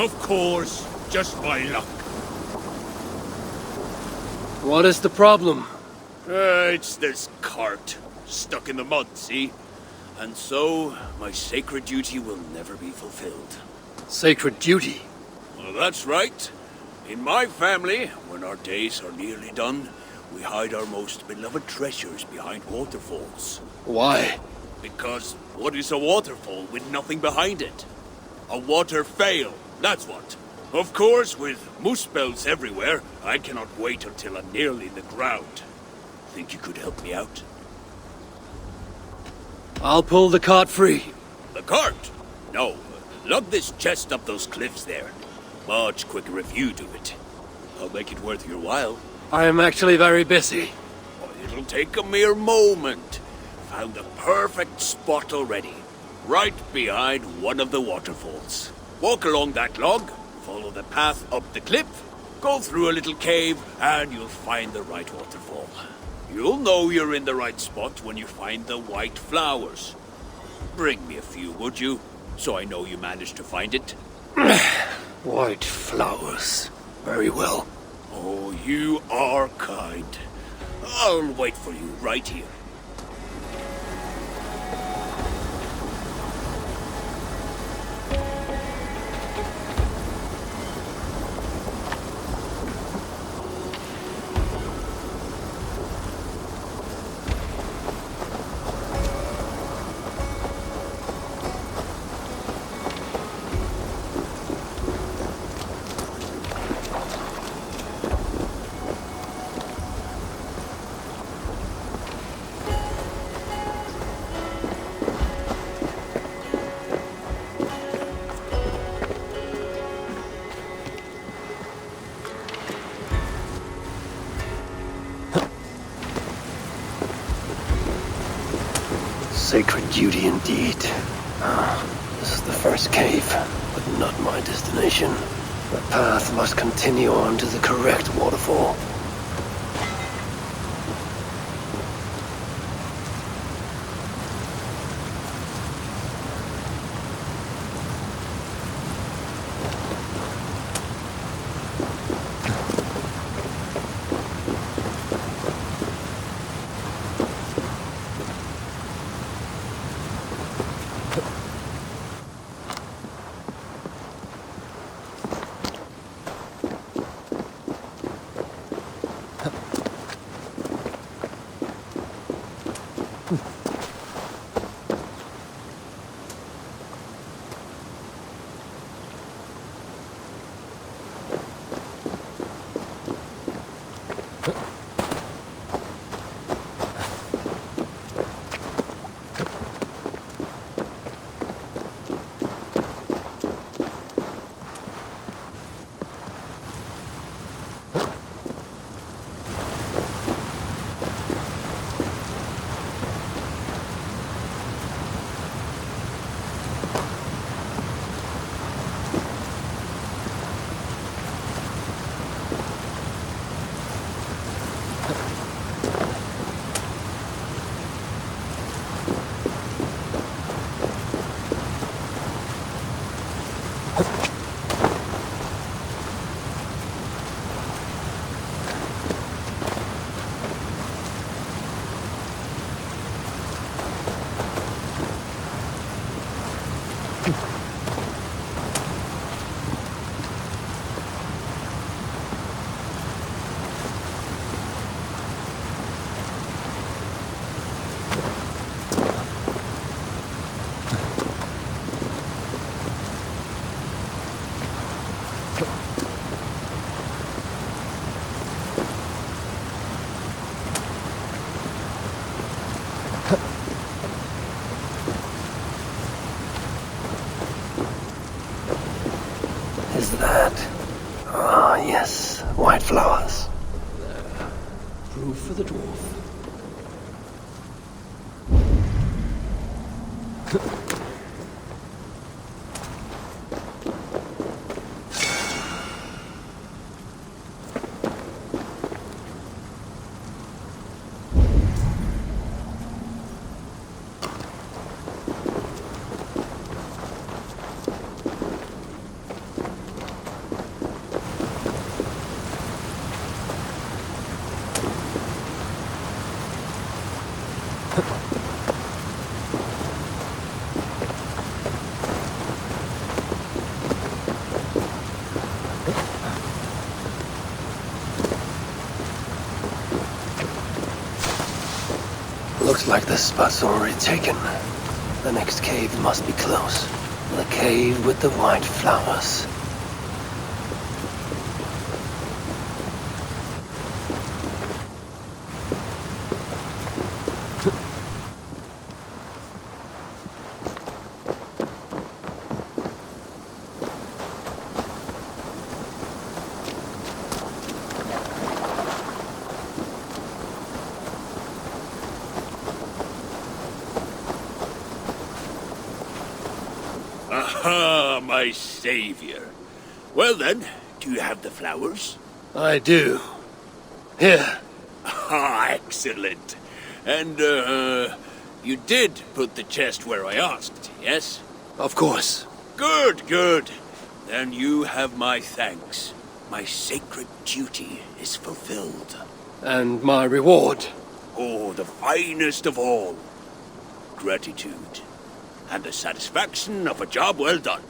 Of course, just my luck. What is the problem? It's this cart. Stuck in the mud, see? And so, my sacred duty will never be fulfilled. Sacred duty? Well, that's right. In my family, when our days are nearly done, we hide our most beloved treasures behind waterfalls. Why? Because what is a waterfall with nothing behind it? A waterfall, that's what. Of course, with moose bells everywhere, I cannot wait until I'm nearly in the ground. Think you could help me out? I'll pull the cart free. The cart? No. Lug this chest up those cliffs there. Much quicker if you do it. I'll make it worth your while. I am actually very busy. Oh, it'll take a mere moment. Found the perfect spot already. Right behind one of the waterfalls. Walk along that log, follow the path up the cliff, go through a little cave, and you'll find the right waterfall. You'll know you're in the right spot when you find the white flowers. Bring me a few, would you? So I know you managed to find it. White flowers. Very well. Oh, you are kind. I'll wait for you right here. Sacred duty indeed. This is the first cave, but not my destination. The path must continue on to the correct waterfall. Is that? Ah, yes. White flowers. There. Proof for the dwarf. Looks like this spot's already taken. The next cave must be close. The cave with the white flowers. Aha, my savior. Well then, do you have the flowers? I do. Here. Ah, excellent. And, you did put the chest where I asked, yes? Of course. Good, good. Then you have my thanks. My sacred duty is fulfilled. And my reward. Oh, the finest of all. Gratitude. And the satisfaction of a job well done.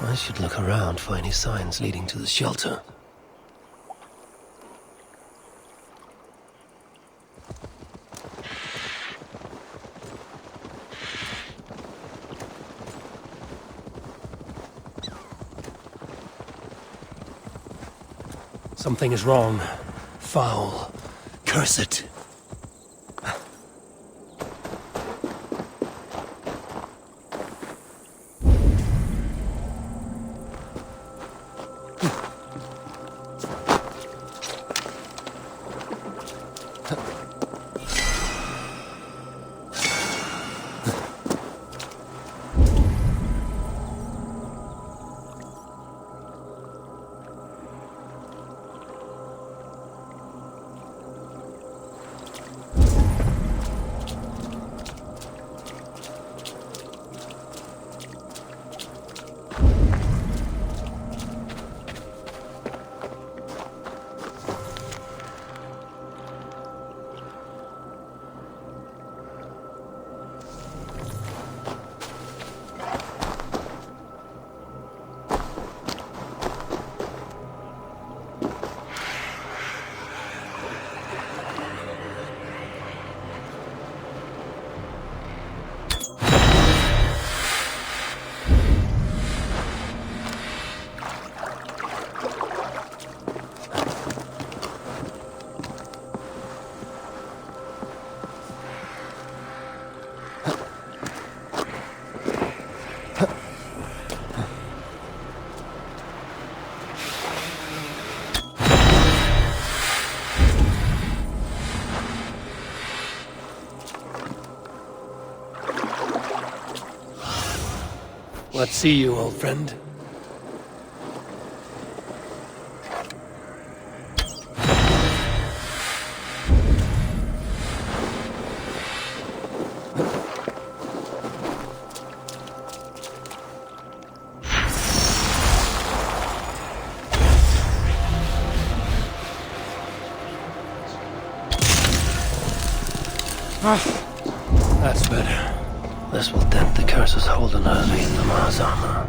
I should look around for any signs leading to the shelter. Something is wrong. Foul. Curse it. Let's see you, old friend. That's better. This will dent the curse's hold on Earth the Mars armor.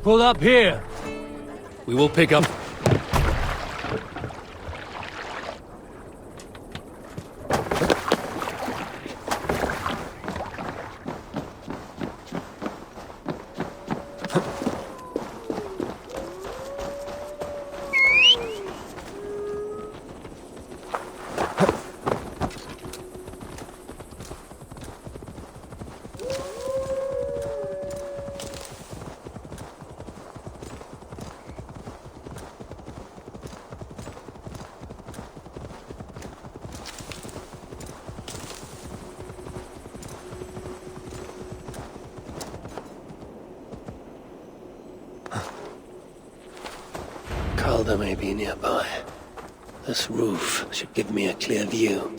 Pull up here. We will pick up... Calder may be nearby. This roof should give me a clear view.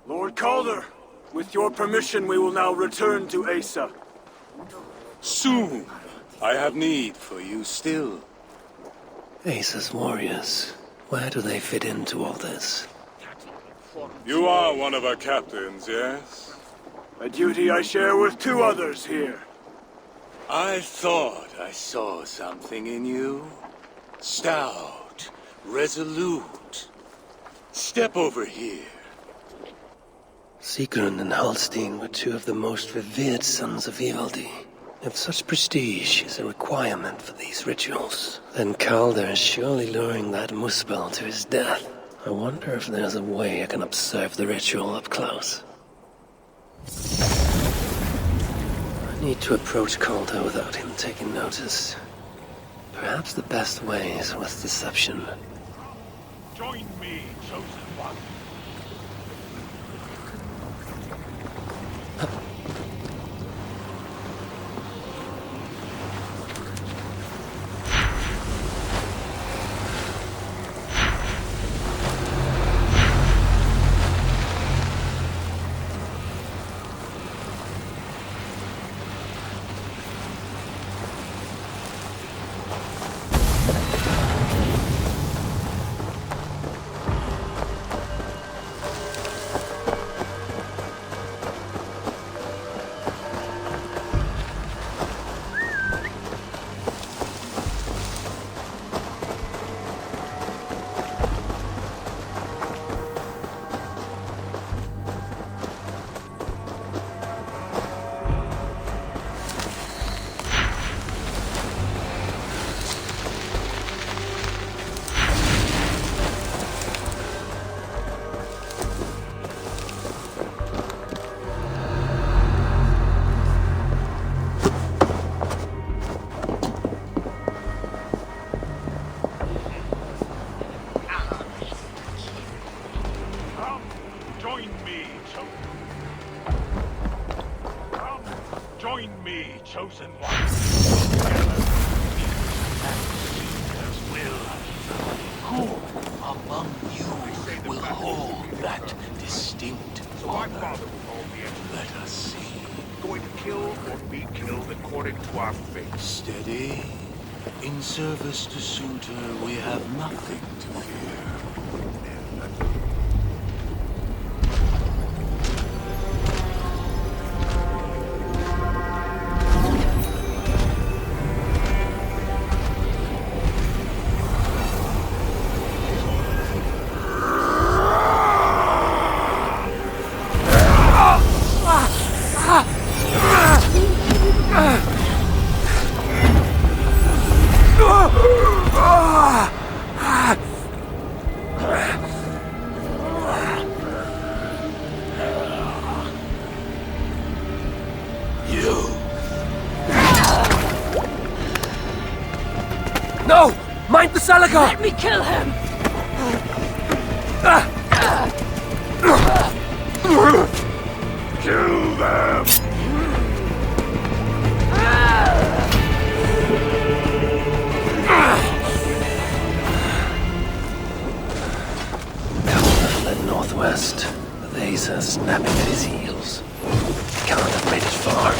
Lord Calder, with your permission, we will now return to Asa. Soon. I have need for you still. Asa's warriors. Where do they fit into all this? You are one of our captains, yes? A duty I share with two others here. I thought I saw something in you. Stout, resolute. Step over here. Sigrun and Halstein were two of the most revered sons of Ivaldi. If such prestige is a requirement for these rituals, then Calder is surely luring that Muspel to his death. I wonder if there's a way I can observe the ritual up close. I need to approach Calder without him taking notice. Perhaps the best way is with deception. Join me, chosen one. Join me, chosen one. Together, and seekers will. Who among you will hold that distinct honor? Let us see. Going to kill or be killed according to our fate. Steady. In service to Suitor, we have nothing to fear. No! Mind the Celica! Let me kill him! Kill them! Calder led northwest, with Asa snapping at his heels. Can't have made it far.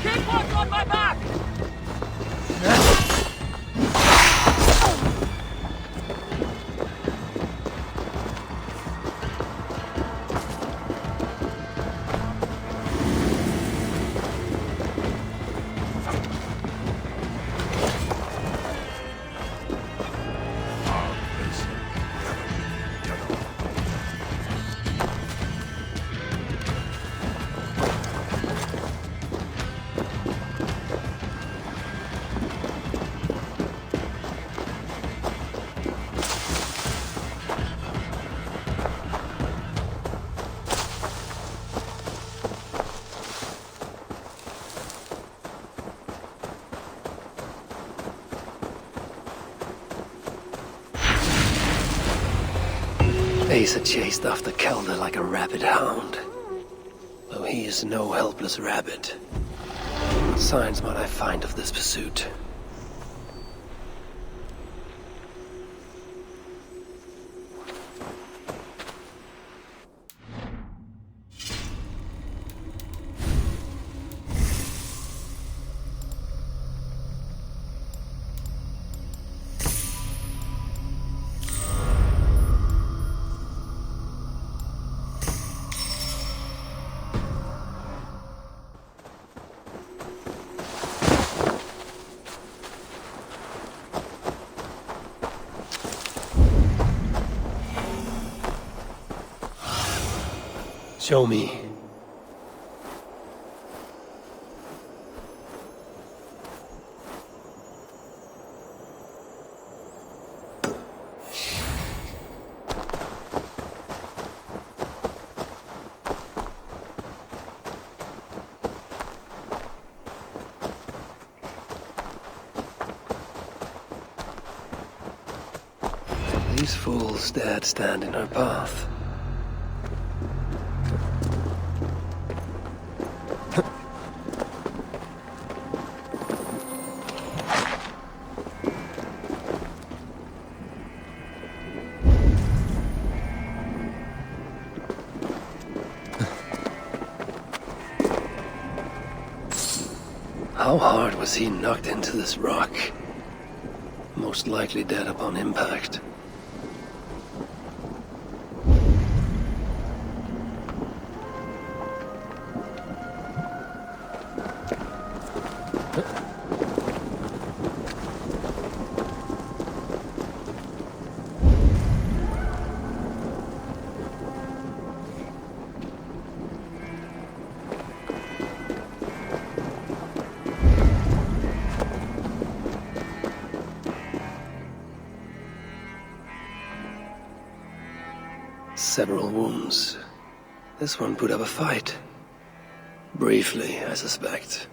Keep what's on my back! Asa chased after Calder like a rabid hound. Though he is no helpless rabbit. What signs might I find of this pursuit? Show me. These fools dared stand in our path. How hard was he knocked into this rock? Most likely dead upon impact. Several wounds. This one put up a fight. Briefly, I suspect.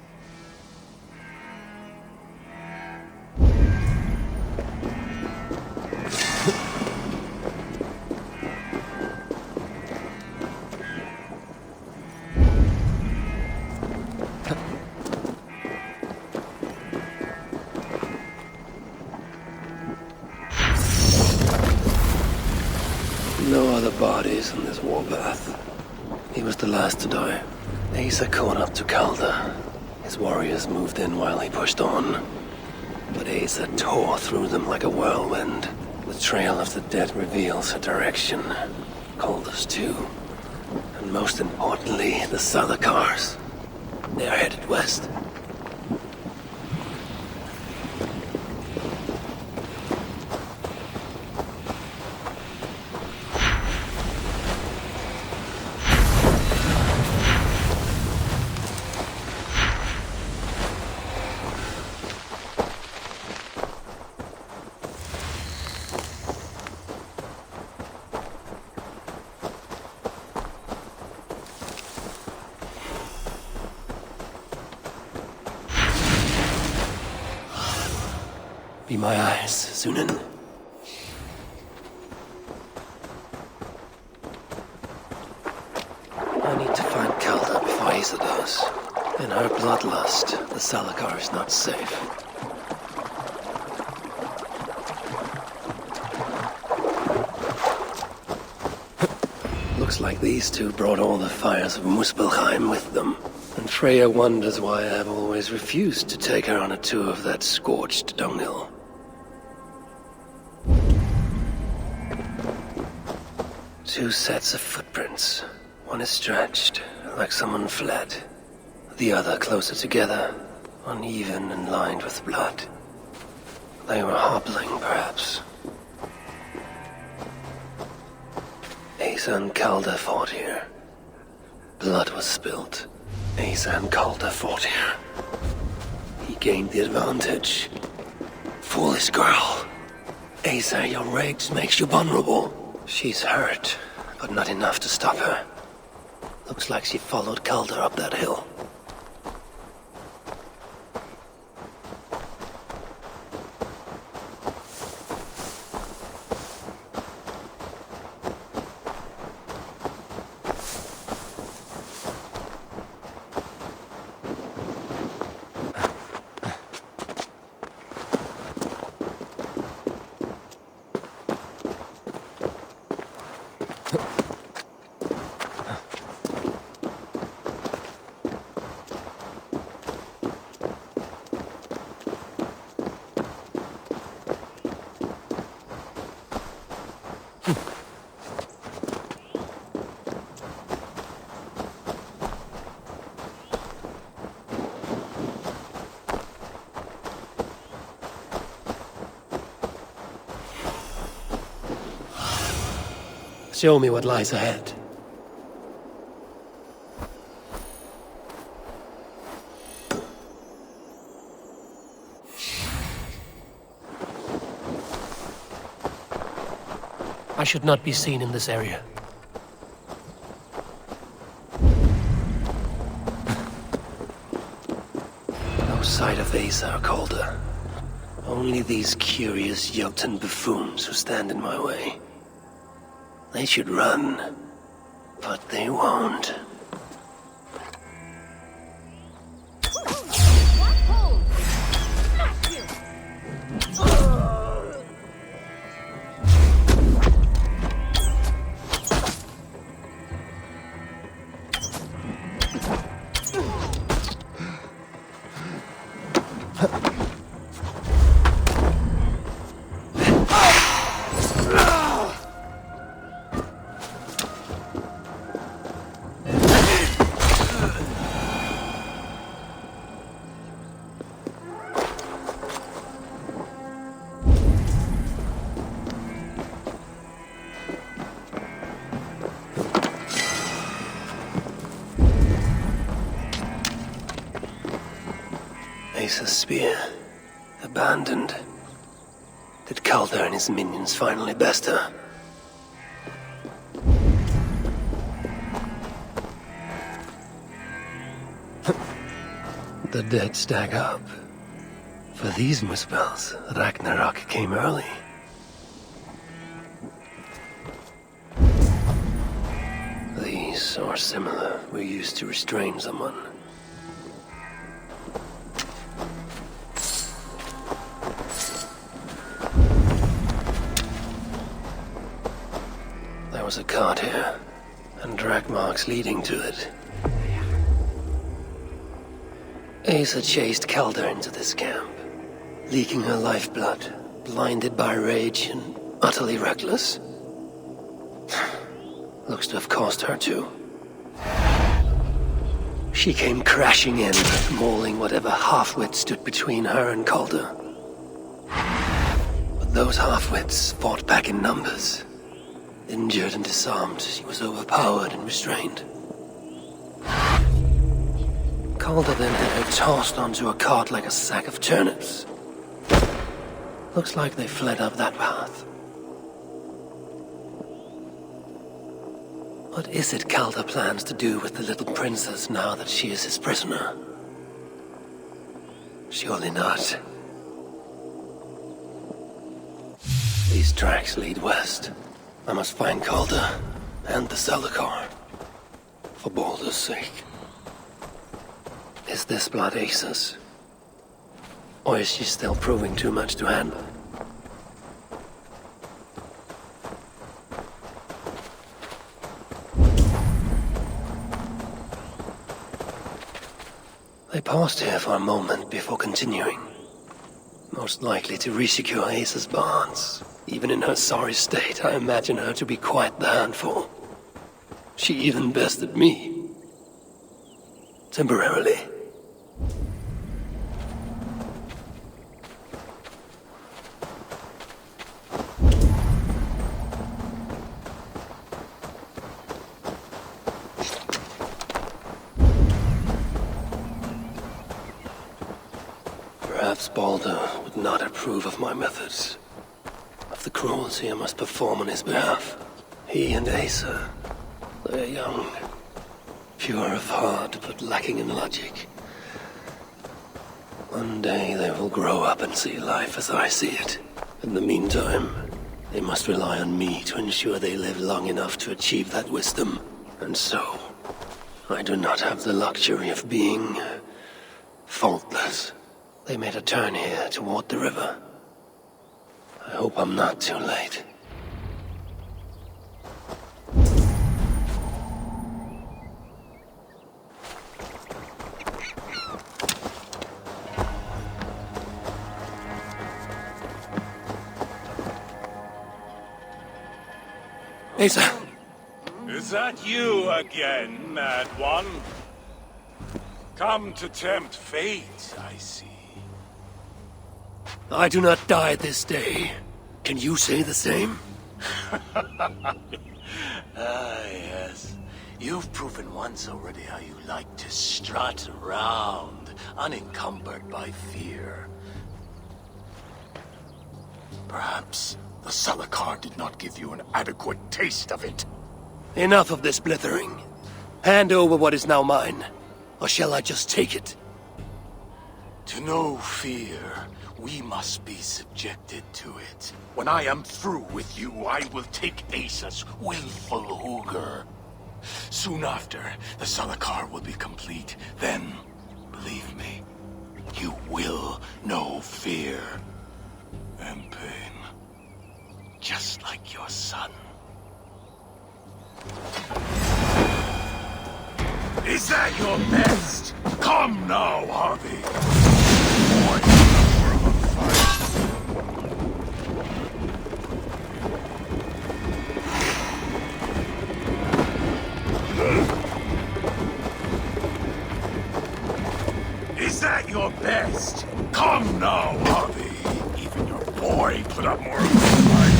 No other bodies on this warpath. He He was the last to die. Asa caught up to Calder. His warriors moved in while he pushed on. But Asa tore through them like a whirlwind. The trail of the dead reveals a direction. Calder's too. And most importantly, the Salakars. They are headed west. Be my eyes, Sunan. I need to find Calder before Asa does. In her bloodlust, the Salakar is not safe. Looks like these two brought all the fires of Muspelheim with them. And Freya wonders why I have always refused to take her on a tour of that scorched dunghill. Two sets of footprints. One is stretched, like someone fled. The other closer together, uneven and lined with blood. They were hobbling, perhaps. Asa and Calder fought here. Blood was spilled. Asa and Calder fought here. He gained the advantage. Foolish girl. Asa, your rage makes you vulnerable. She's hurt, but not enough to stop her. Looks like she followed Calder up that hill. Show me what lies ahead. I should not be seen in this area. No sight of Asa or Calder. Only these curious Jotun buffoons who stand in my way. They should run, but they won't. Asa's spear. Abandoned. Did Calder and his minions finally best her? The dead stack up. For these Muspels, Ragnarok came early. These, or similar, were used to restrain someone. There was a cart here, and track marks leading to it. Asa chased Calder into this camp, leaking her lifeblood, blinded by rage and utterly reckless. Looks to have cost her too. She came crashing in, mauling whatever half-wit stood between her and Calder. But those half-wits fought back in numbers. Injured and disarmed, she was overpowered and restrained. Calder then had her tossed onto a cart like a sack of turnips. Looks like they fled up that path. What is it Calder plans to do with the little princess now that she is his prisoner? Surely not. These tracks lead west. I must find Calder and the Salakar. For Baldur's sake. Is this blood Asa's? Or is she still proving too much to handle? They paused here for a moment before continuing. Most likely to resecure Asa's bonds. Even in her sorry state, I imagine her to be quite the handful. She even bested me. Temporarily. Perhaps Baldur would not approve of my methods. Of the cruelty I must perform on his behalf. He and Asa, they're young. Pure of heart, but lacking in logic. One day they will grow up and see life as I see it. In the meantime, they must rely on me to ensure they live long enough to achieve that wisdom. And so, I do not have the luxury of being faultless. They made a turn here toward the river. I hope I'm not too late. Asa! Is that you again, Mad One? Come to tempt fate, I see. I do not die this day. Can you say the same? Yes. You've proven once already how you like to strut around, unencumbered by fear. Perhaps the Salakar did not give you an adequate taste of it. Enough of this blithering. Hand over what is now mine, or shall I just take it? To know fear, we must be subjected to it. When I am through with you, I will take Asa's willful Hooger. Soon after, the Salakar will be complete. Then, believe me, you will know fear and pain. Just like your son. Is that your best? Come now, Harvey. Boy, more of a fight. Is that your best? Come now, Harvey. Even your boy put up more of a fight.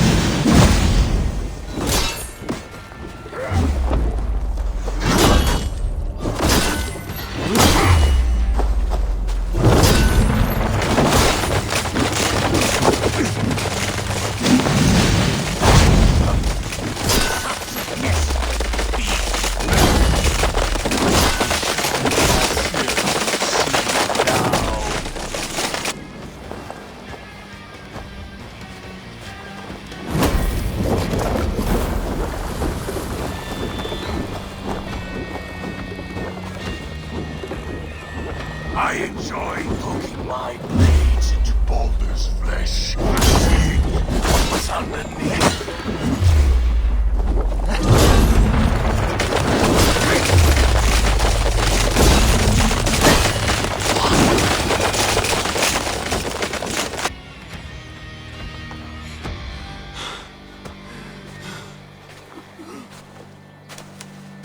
I enjoy poking my blades into Baldur's flesh, seeing what was underneath.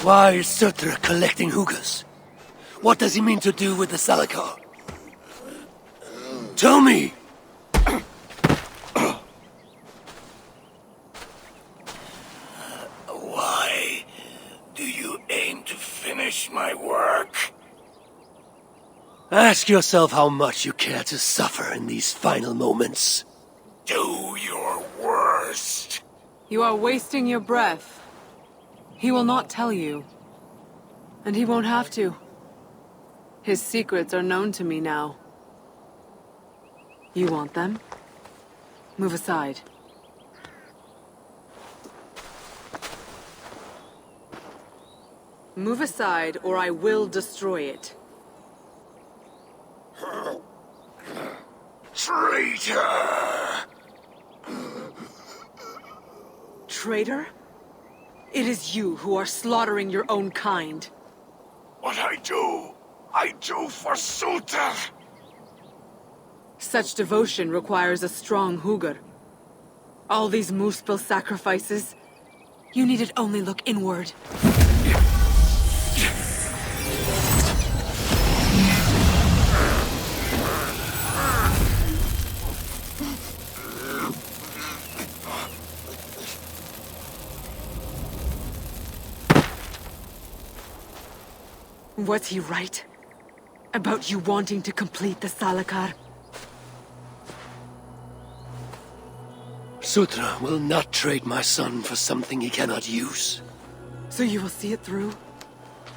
Why is Surtr collecting hookahs? What does he mean to do with the Salakar? Tell me! Why do you aim to finish my work? Ask yourself how much you care to suffer in these final moments. Do your worst. You are wasting your breath. He will not tell you. And he won't have to. His secrets are known to me now. You want them? Move aside. Move aside, or I will destroy it. Traitor! Traitor? It is you who are slaughtering your own kind. What I do for Suter! Such devotion requires a strong Hugr. All these Muspel sacrifices, you needed only look inward. Was he right? About you wanting to complete the Salakar? Sutra will not trade my son for something he cannot use. So you will see it through?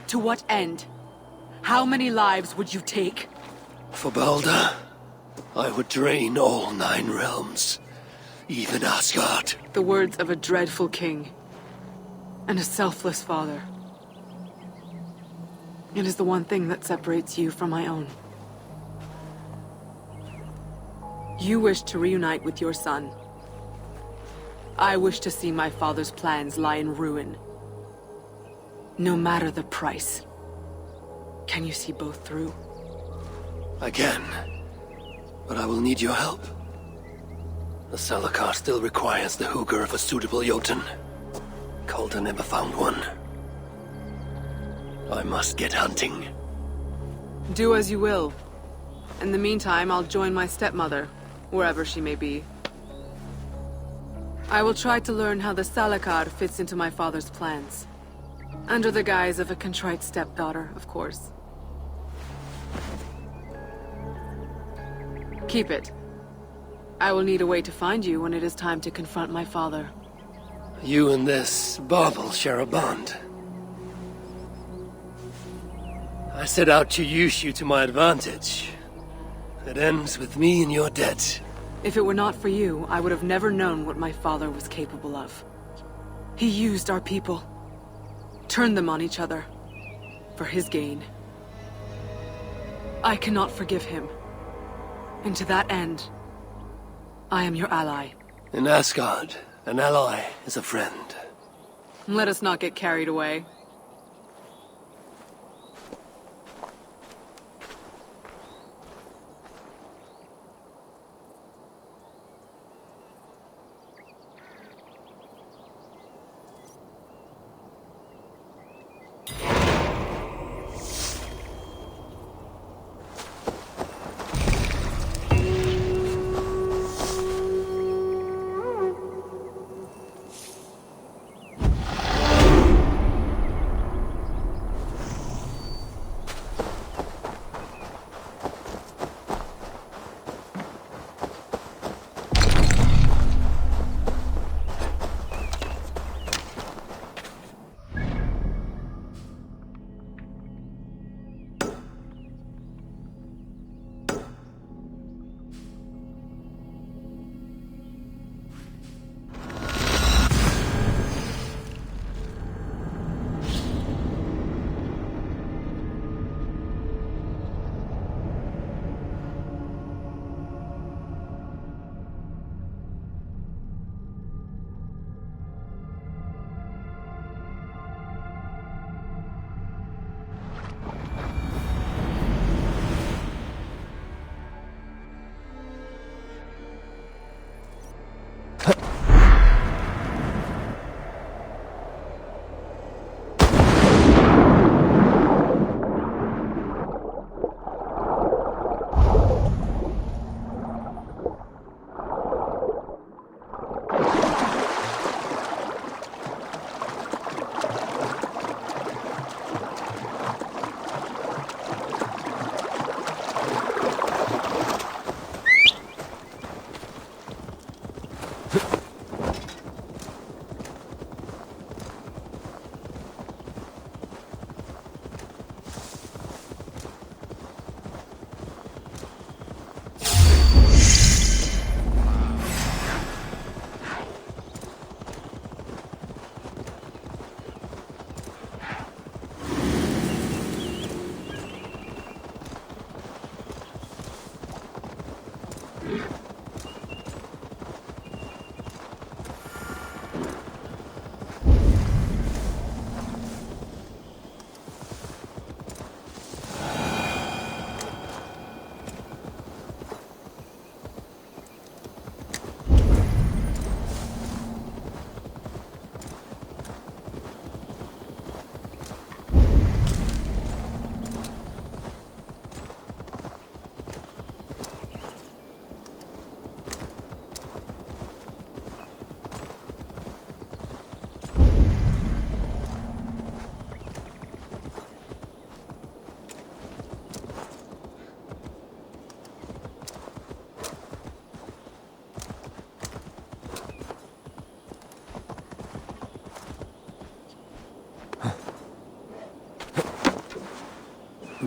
To what end? How many lives would you take? For Balder, I would drain all 9 realms, even Asgard. The words of a dreadful king. And a selfless father. It is the one thing that separates you from my own. You wish to reunite with your son. I wish to see my father's plans lie in ruin. No matter the price. Can you see both through? I can, but I will need your help. The Salakar still requires the Hugr of a suitable Jotun. Calder never found one. I must get hunting. Do as you will. In the meantime, I'll join my stepmother, wherever she may be. I will try to learn how the Salakar fits into my father's plans. Under the guise of a contrite stepdaughter, of course. Keep it. I will need a way to find you when it is time to confront my father. You and this bauble share a bond. I set out to use you to my advantage. It ends with me in your debt. If it were not for you, I would have never known what my father was capable of. He used our people. Turned them on each other. For his gain. I cannot forgive him. And to that end, I am your ally. In Asgard, an ally is a friend. Let us not get carried away.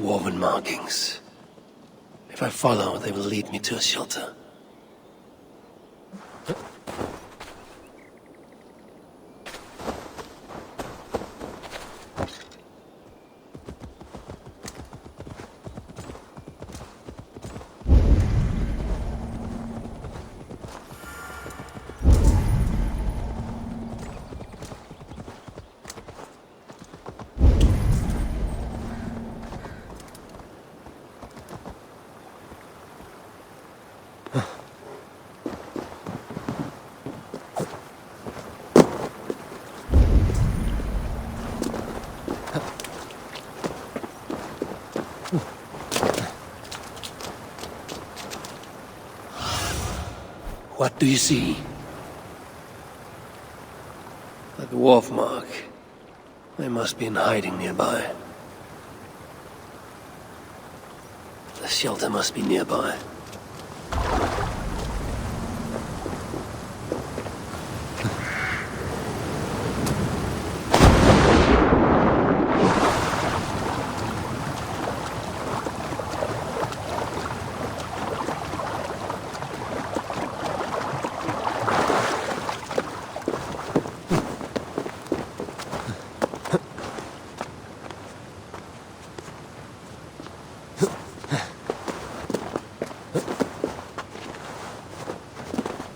dwarven markings. If I follow, they will lead me to a shelter. What do you see? A dwarf mark. They must be in hiding nearby. The shelter must be nearby.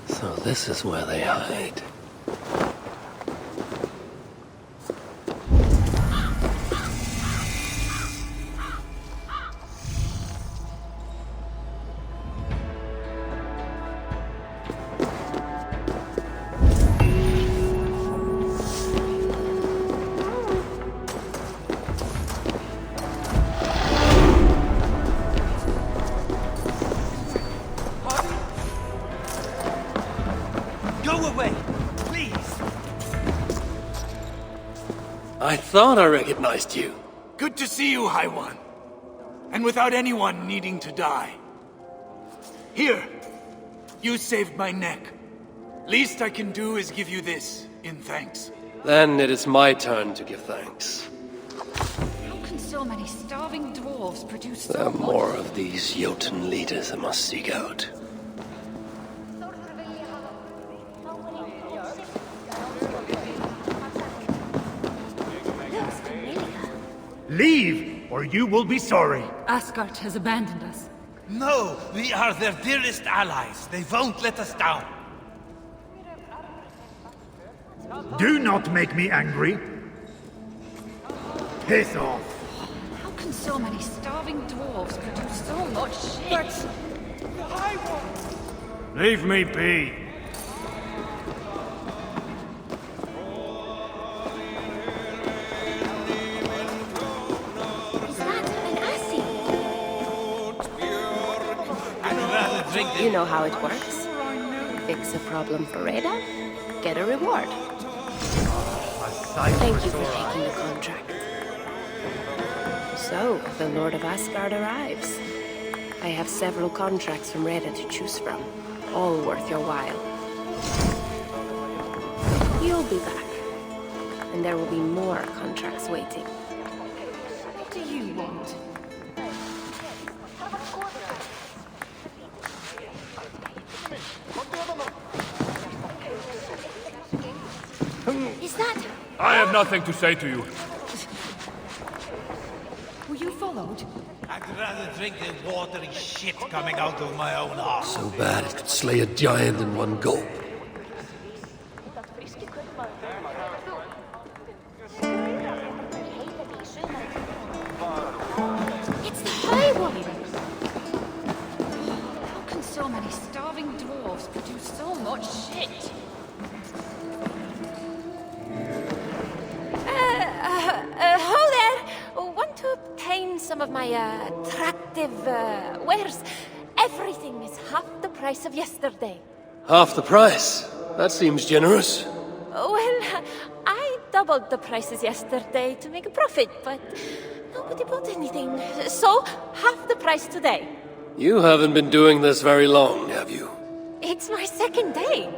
So this is where they hide. I thought I recognized you. Good to see you, High One. And without anyone needing to die. Here, you saved my neck. Least I can do is give you this in thanks. Then it is my turn to give thanks. How can so many starving dwarves produce so There are much? more of these Jotun leaders I must seek out. Leave, or you will be sorry. Asgard has abandoned us. No, we are their dearest allies. They won't let us down. Do not make me angry. Piss off. How can so many starving dwarves produce so much shit? Leave me be. You know how it works. Fix a problem for Reda, get a reward. Thank you for taking the contract. So, the Lord of Asgard arrives. I have several contracts from Reda to choose from, all worth your while. You'll be back, and there will be more contracts waiting. What do you want? Is that... I have nothing to say to you. Were you followed? I'd rather drink the watery shit coming out of my own heart. So bad it could slay a giant in one gulp. It's the High One! How can so many starving dwarves produce so much shit? Ho there! Want to obtain some of my attractive wares? Everything is half the price of yesterday. Half the price? That seems generous. Well, I doubled the prices yesterday to make a profit, but nobody bought anything. So, half the price today. You haven't been doing this very long, have you? It's my second day.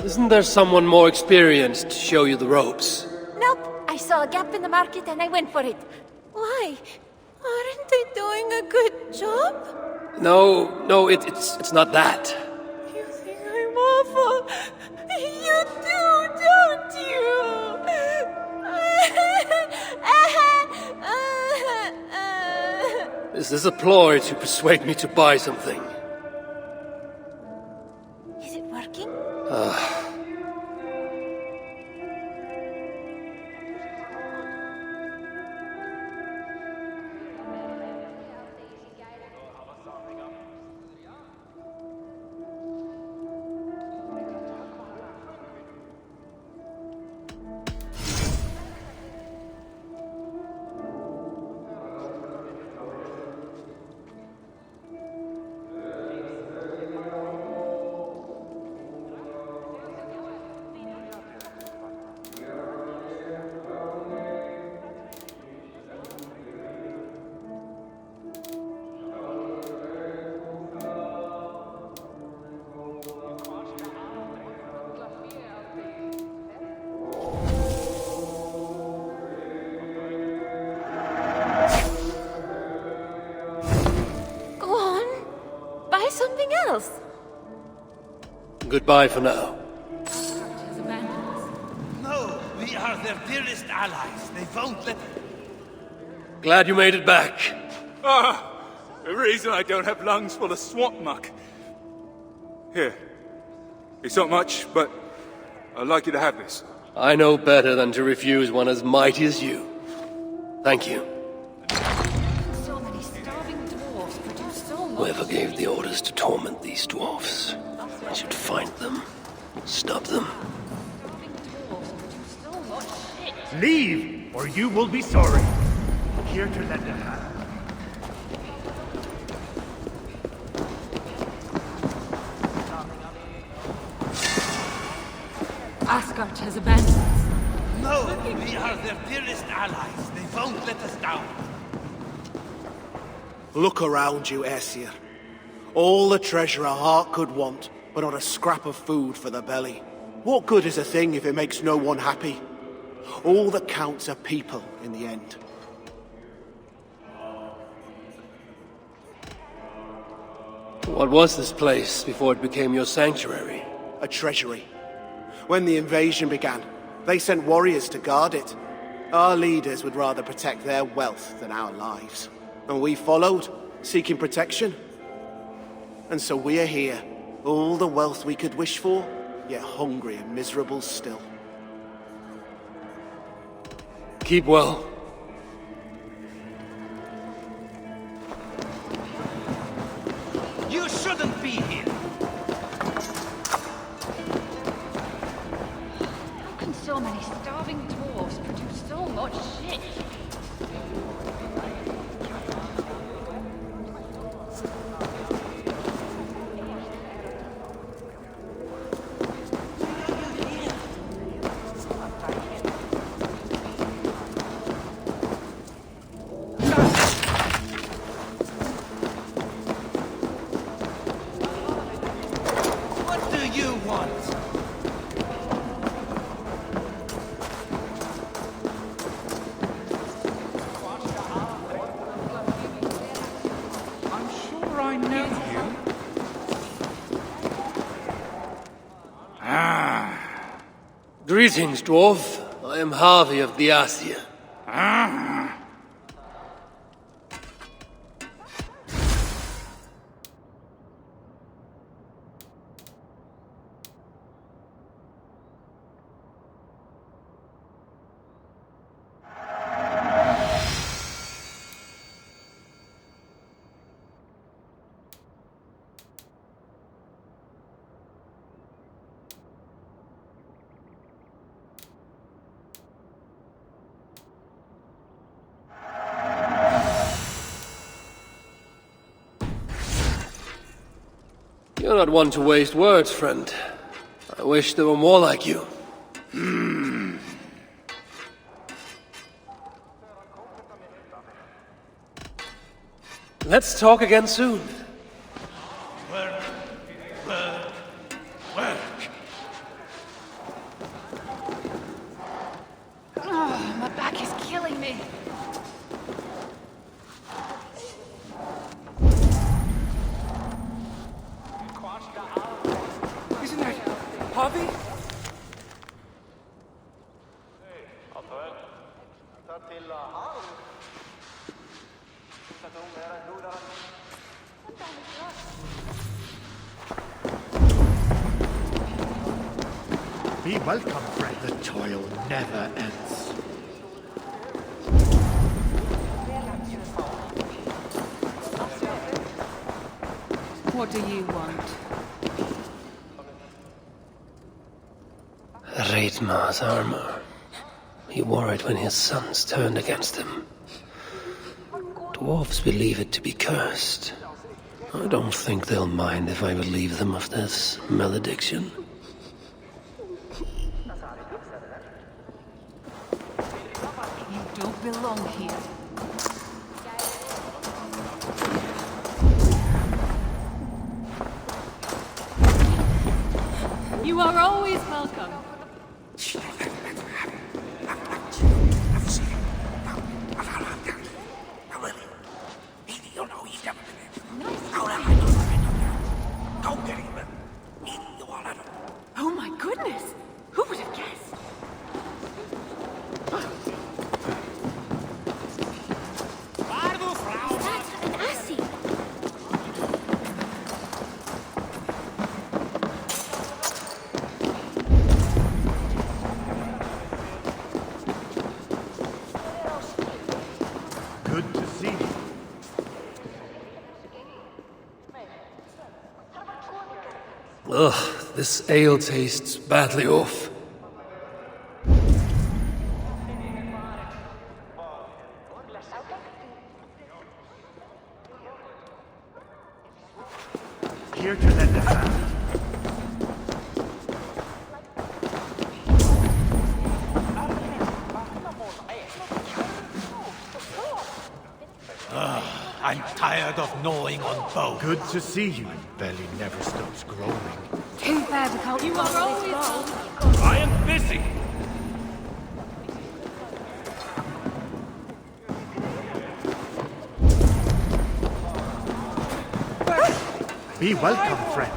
Isn't there someone more experienced to show you the ropes? Nope, I saw a gap in the market and I went for it. Why? Aren't they doing a good job? No, it's not that. You think I'm awful. You do, don't you? This is a ploy to persuade me to buy something. Is it working? Something else. Goodbye for now. No, we are their dearest allies. They won't let... Glad you made it back. The reason I don't have lungs full of swamp muck. Here. It's not much, but I'd like you to have this. I know better than to refuse one as mighty as you. Thank you. So many starving dwarves produce so much. Whoever gave the orders to torment these dwarfs, I should find them, stop them. Starving dwarves produce so much shit. Leave, or you will be sorry. Here to lend a hand. Asgard has abandoned us. No, we are their dearest allies. They won't let us down. Look around you, Aesir. All the treasure a heart could want, but not a scrap of food for the belly. What good is a thing if it makes no one happy? All that counts are people in the end. What was this place before it became your sanctuary? A treasury. When the invasion began, they sent warriors to guard it. Our leaders would rather protect their wealth than our lives. And we followed, seeking protection. And so we are here, all the wealth we could wish for, yet hungry and miserable still. Keep well. You shouldn't be here. How can so many starving dwarves produce so much shit? What do you want? I'm sure I know you. Greetings, dwarf. I am Harvey of the Aesir. You're not one to waste words, friend. I wish there were more like you. Let's talk again soon. Work. Work. Work. Oh, my back is killing me. Harvey? Be welcome, friend. The toil never ends. What do you want? Raidmar's armor. He wore it when his sons turned against him. Dwarves believe it to be cursed. I don't think they'll mind if I relieve them of this malediction. You don't belong here. You are always welcome. Oh my goodness! Who would have guessed? An Assie. Good to see you. Ugh, this ale tastes badly off. Here to lend a hand. I'm tired of gnawing on both. Good to see you. Belly never stops growing. Too bad we can't. You are always welcome. I am busy. Be welcome, friend.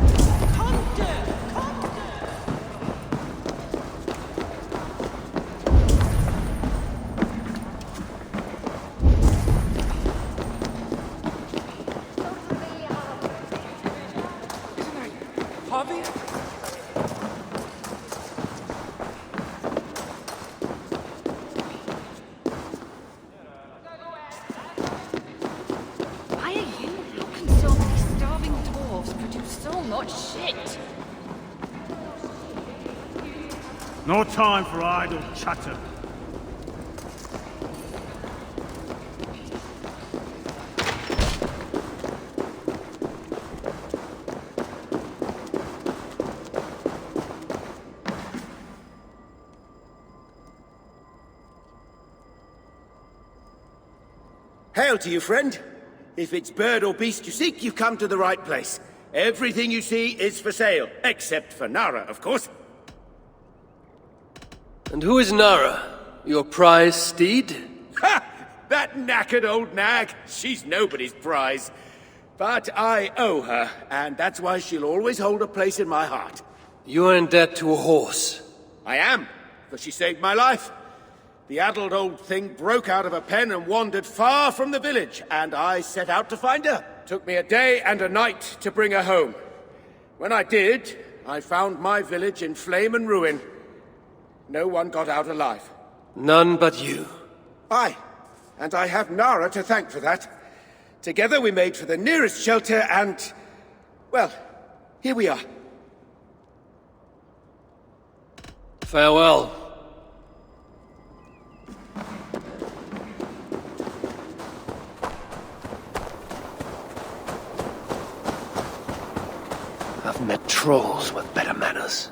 Harvey? Why are you? How can so many starving dwarves produce so much shit? No time for idle chatter. Hail to you, friend. If it's bird or beast you seek, you've come to the right place. Everything you see is for sale, except for Nara, of course. And who is Nara? Your prize steed? Ha! That knackered old nag. She's nobody's prize. But I owe her, and that's why she'll always hold a place in my heart. You are in debt to a horse. I am, for she saved my life. The addled old thing broke out of a pen and wandered far from the village, and I set out to find her. Took me a day and a night to bring her home. When I did, I found my village in flame and ruin. No one got out alive. None but you. Aye, and I have Nara to thank for that. Together we made for the nearest shelter and... well, here we are. Farewell. I've met trolls with better manners.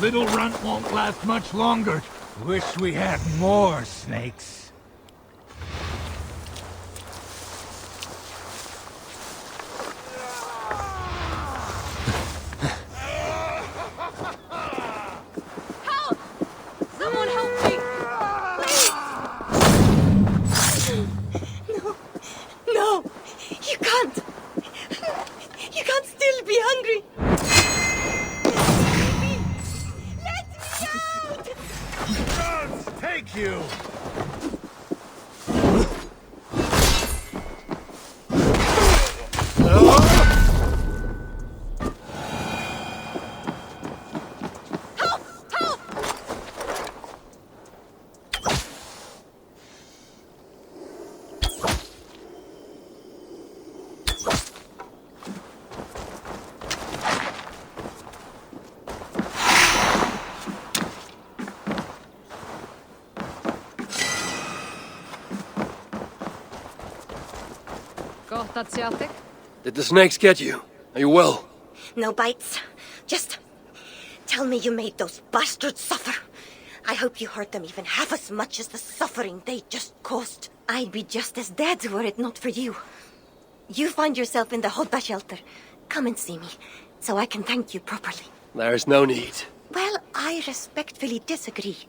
Little runt won't last much longer. Wish we had more snakes. Help! Someone help me! Please! No. No! You can't! You can't still be hungry! Let me out! Gods take you! Did the snakes get you? Are you well? No bites. Just tell me you made those bastards suffer. I hope you hurt them even half as much as the suffering they just caused. I'd be just as dead were it not for you. You find yourself in the Hodba shelter. Come and see me, so I can thank you properly. There's no need. Well, I respectfully disagree.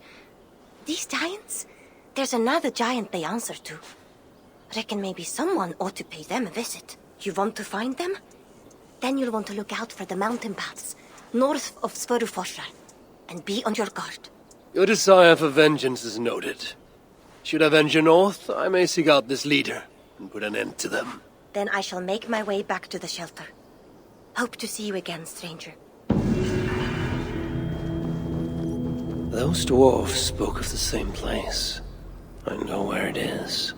These giants? There's another giant they answer to. Reckon maybe someone ought to pay them a visit. You want to find them? Then you'll want to look out for the mountain paths, north of Svörufosrar, and be on your guard. Your desire for vengeance is noted. Should I venture north, I may seek out this leader and put an end to them. Then I shall make my way back to the shelter. Hope to see you again, stranger. Those dwarves spoke of the same place. I know where it is.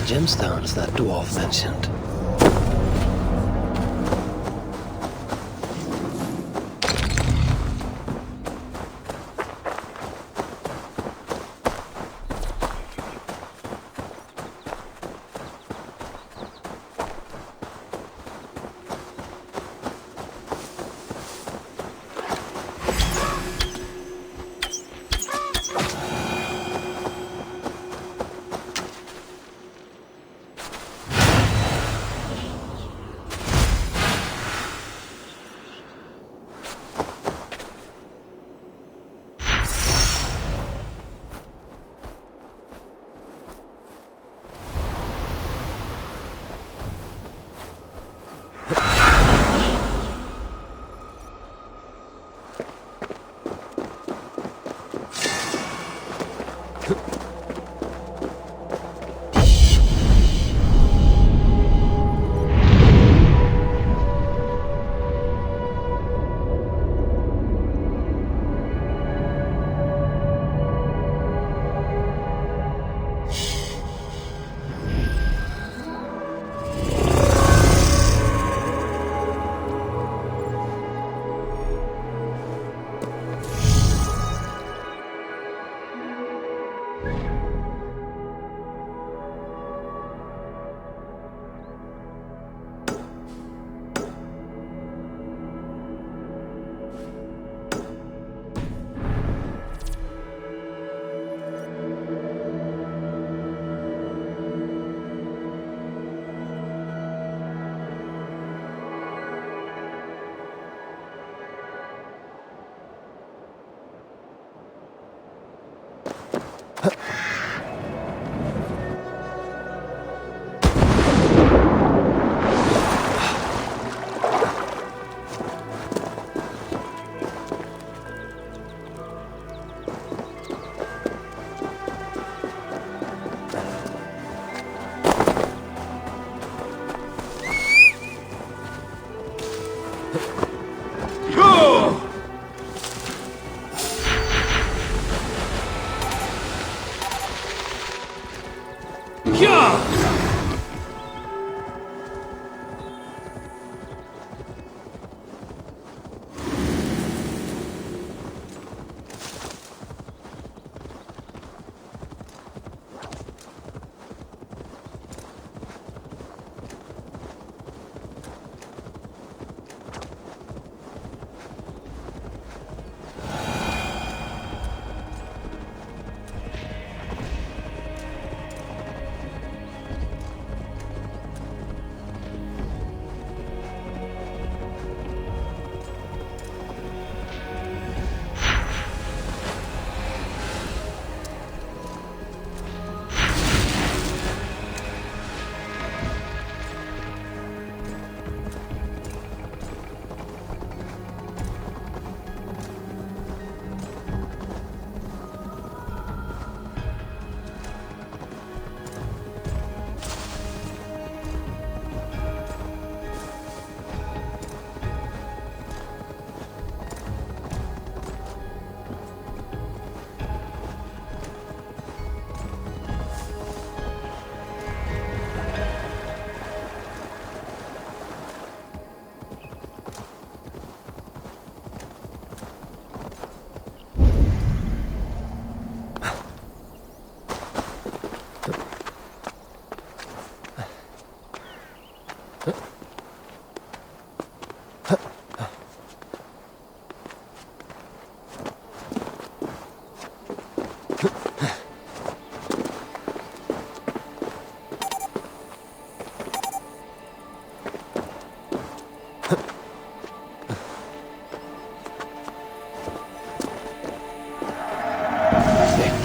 Gemstones that dwarf mentioned.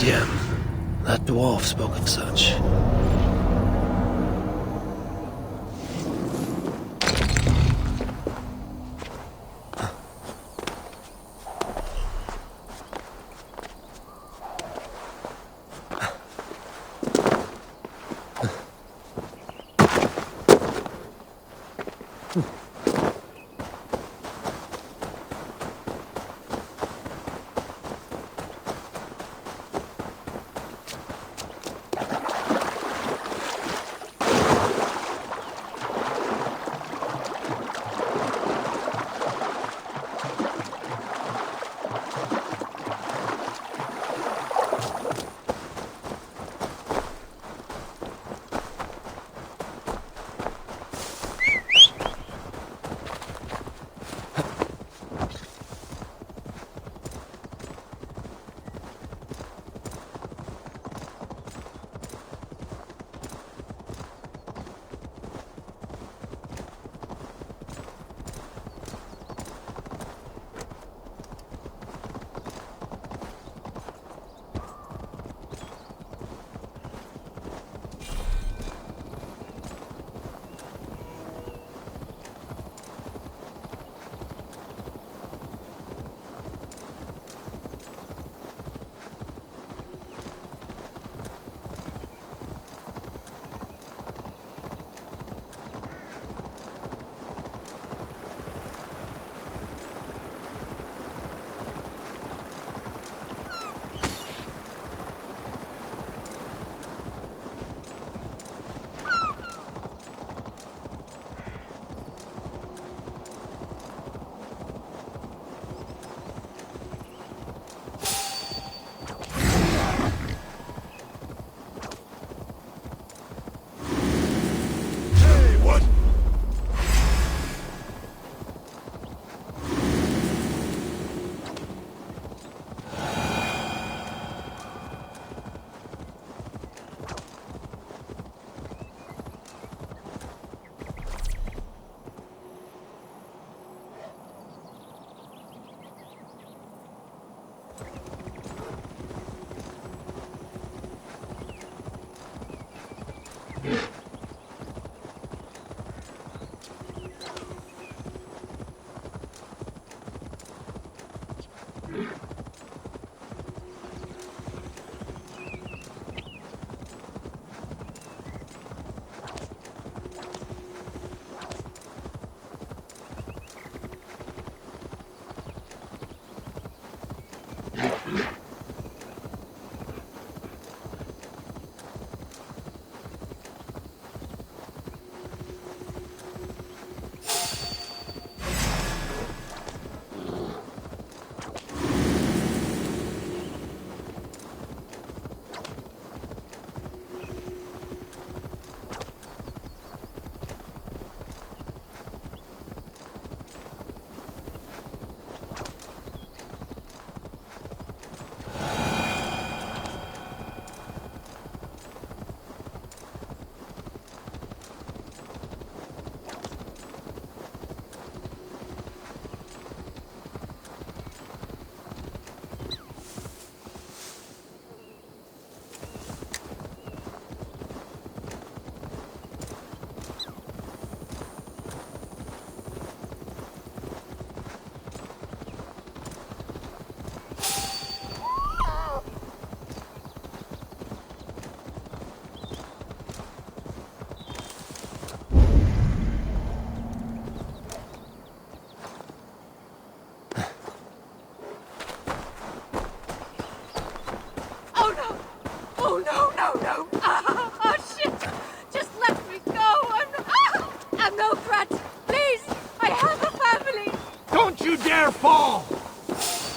Gem. That dwarf spoke of such.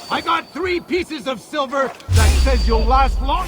I got 3 pieces of silver that says you'll last long.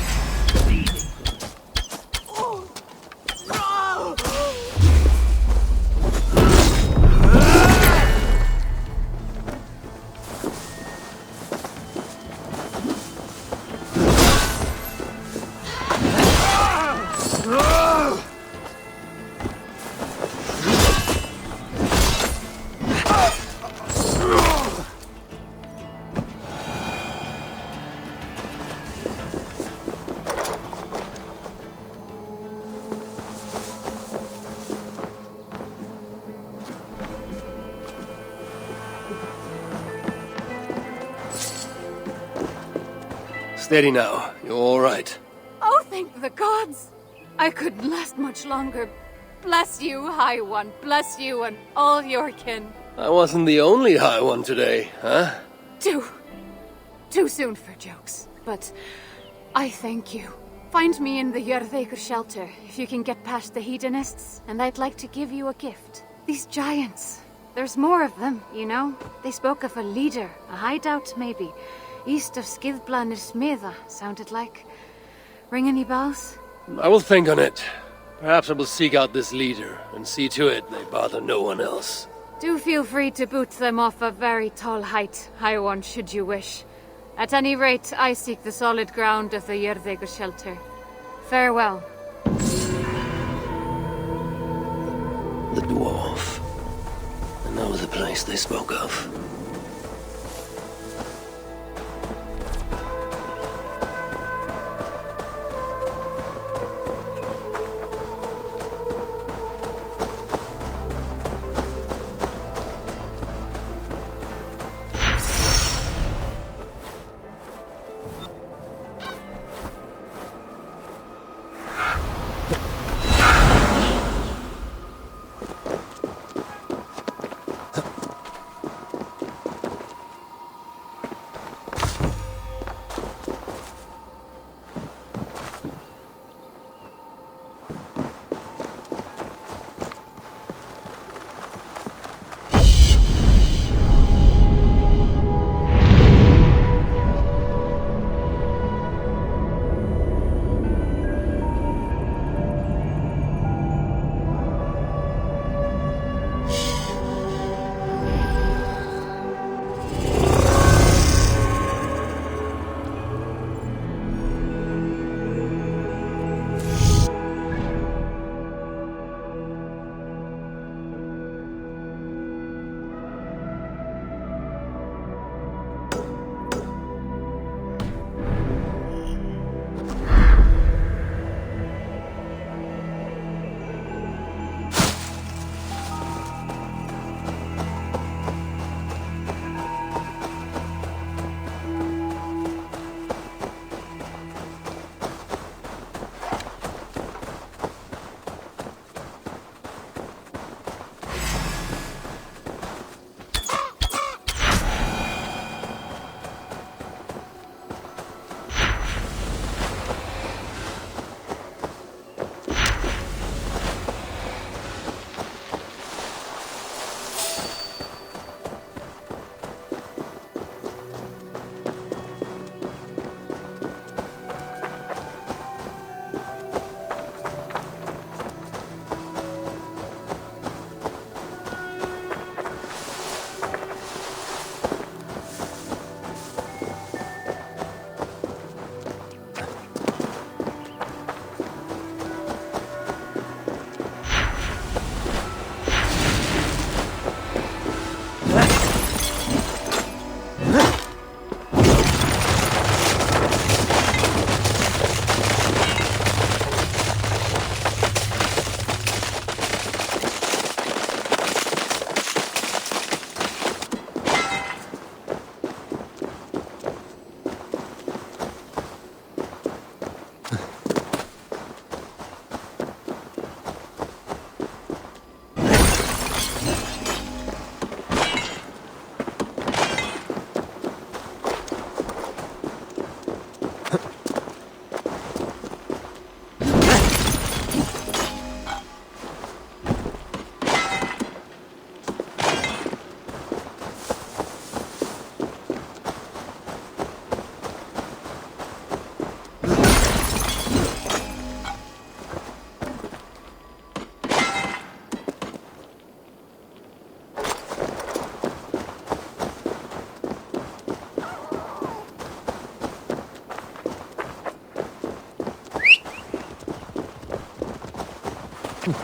Steady now. You're all right. Oh, thank the gods! I couldn't last much longer. Bless you, High One. Bless you and all your kin. I wasn't the only High One today, huh? Too soon for jokes. But I thank you. Find me in the Jörðaker shelter if you can get past the hedonists, and I'd like to give you a gift. These giants. There's more of them, you know? They spoke of a leader, a hideout maybe. East of Skidblanir Smitha, sounded like. Ring any bells? I will think on it. Perhaps I will seek out this leader and see to it they bother no one else. Do feel free to boot them off a very tall height, High One, should you wish. At any rate, I seek the solid ground of the Jörðaker shelter. Farewell. The dwarf. I know the place they spoke of. Now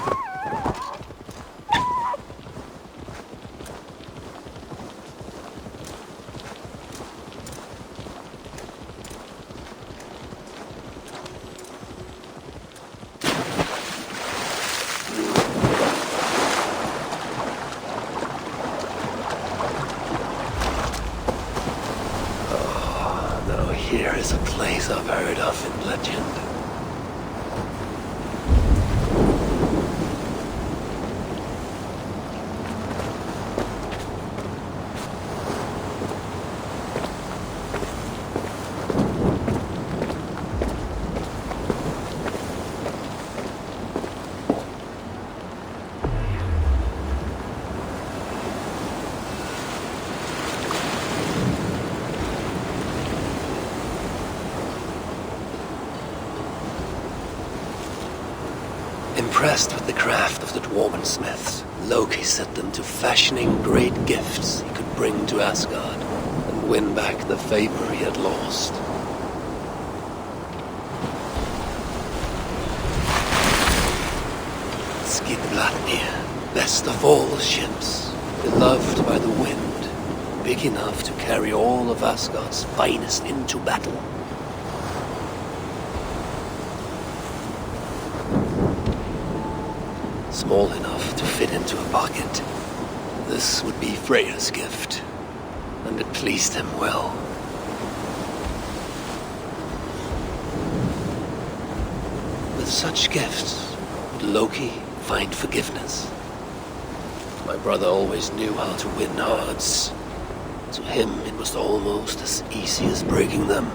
here is a place I've heard of in legend. Impressed with the craft of the dwarven smiths, Loki set them to fashioning great gifts he could bring to Asgard and win back the favor he had lost. Skidbladnir, best of all ships, beloved by the wind, big enough to carry all of Asgard's finest into battle. Small enough to fit into a pocket. This would be Freya's gift, and it pleased him well. With such gifts, would Loki find forgiveness? My brother always knew how to win hearts. To him, it was almost as easy as breaking them.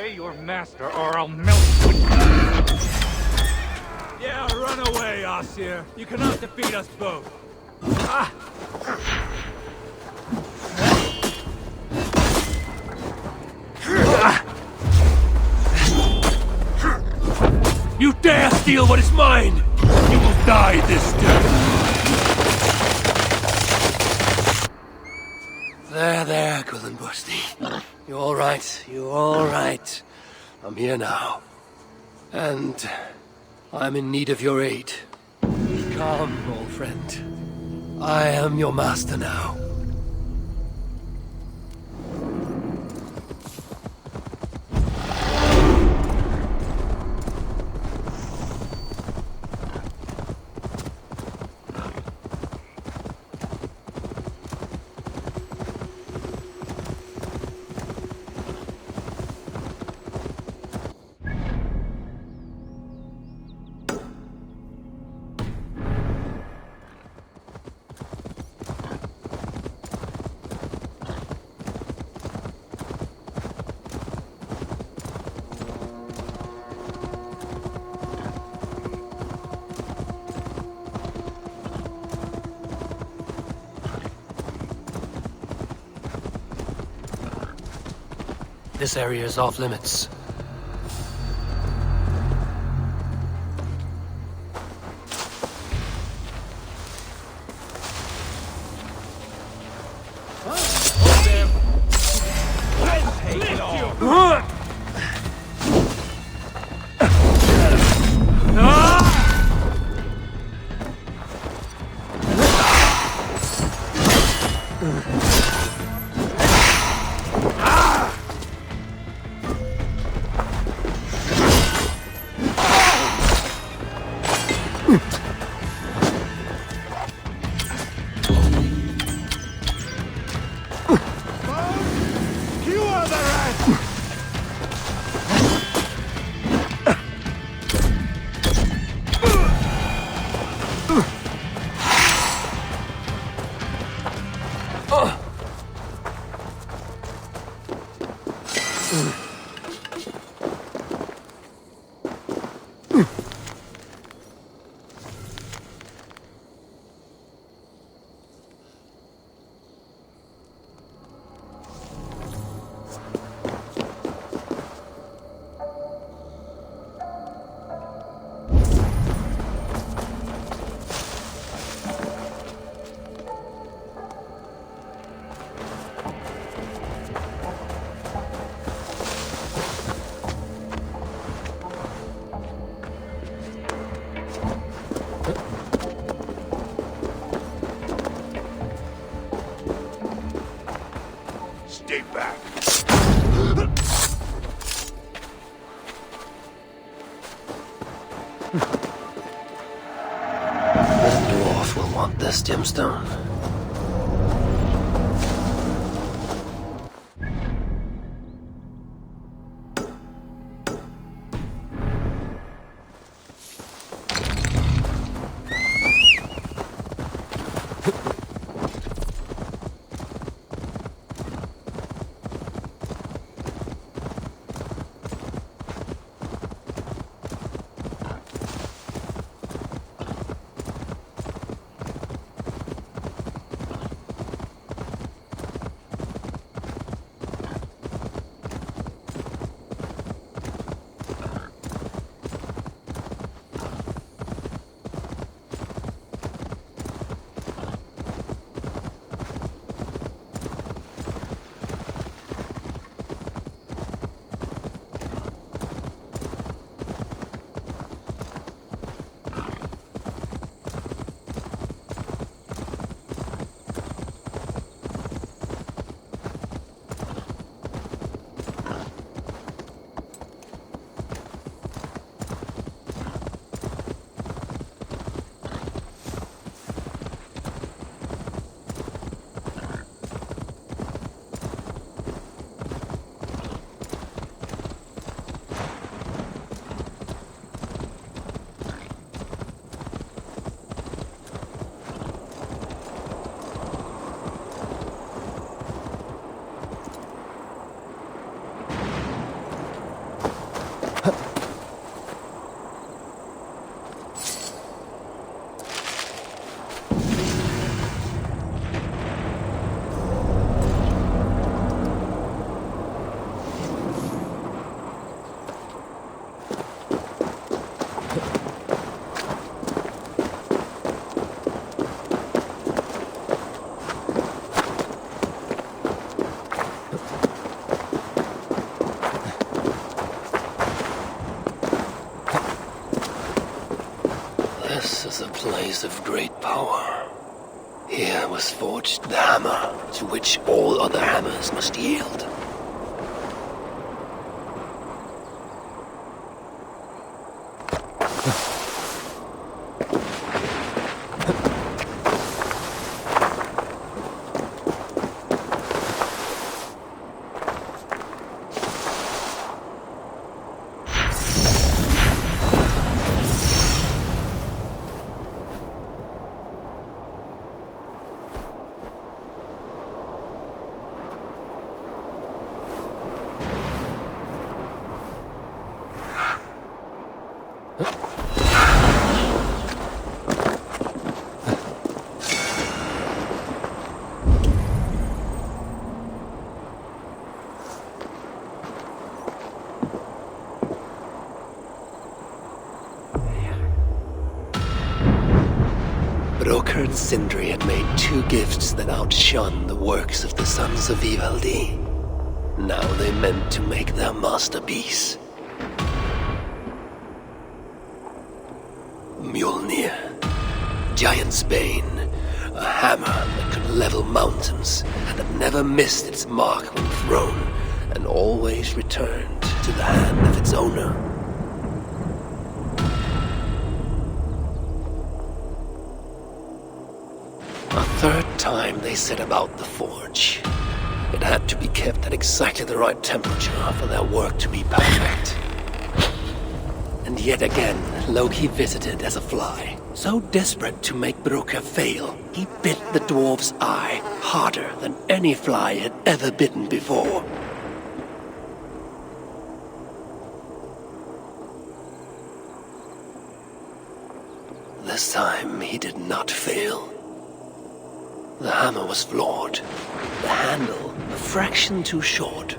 Obey your master, or I'll melt you. Yeah, run away, Asir. You cannot defeat us both. Ah! You dare steal what is mine! You will die this day! There, Gullenbursty. You're all right. You're all right. I'm here now. And I'm in need of your aid. Be calm, old friend. I am your master now. This area is off limits. Stay back. The dwarf will want this gemstone. Here was forged the hammer to which all other hammers must yield. Broker and Sindri had made two gifts that outshone the works of the sons of Ivaldi. Now they meant to make their masterpiece. Mjolnir, Giant's Bane, a hammer that could level mountains, that never missed its mark when thrown, and always returned to the hand of its owner. A third time they set about the forge. It had to be kept at exactly the right temperature for their work to be perfect. And yet again, Loki visited as a fly. So desperate to make Broker fail, he bit the dwarf's eye harder than any fly had ever bitten before. This time he did not fail. The hammer was flawed, the handle a fraction too short.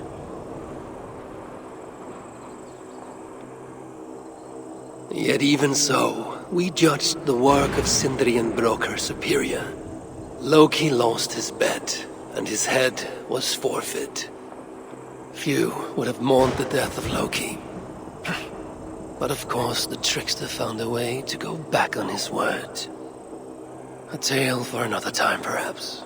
Yet even so, we judged the work of Sindri and Broker superior. Loki lost his bet, and his head was forfeit. Few would have mourned the death of Loki. But of course the trickster found a way to go back on his word. A tale for another time, perhaps.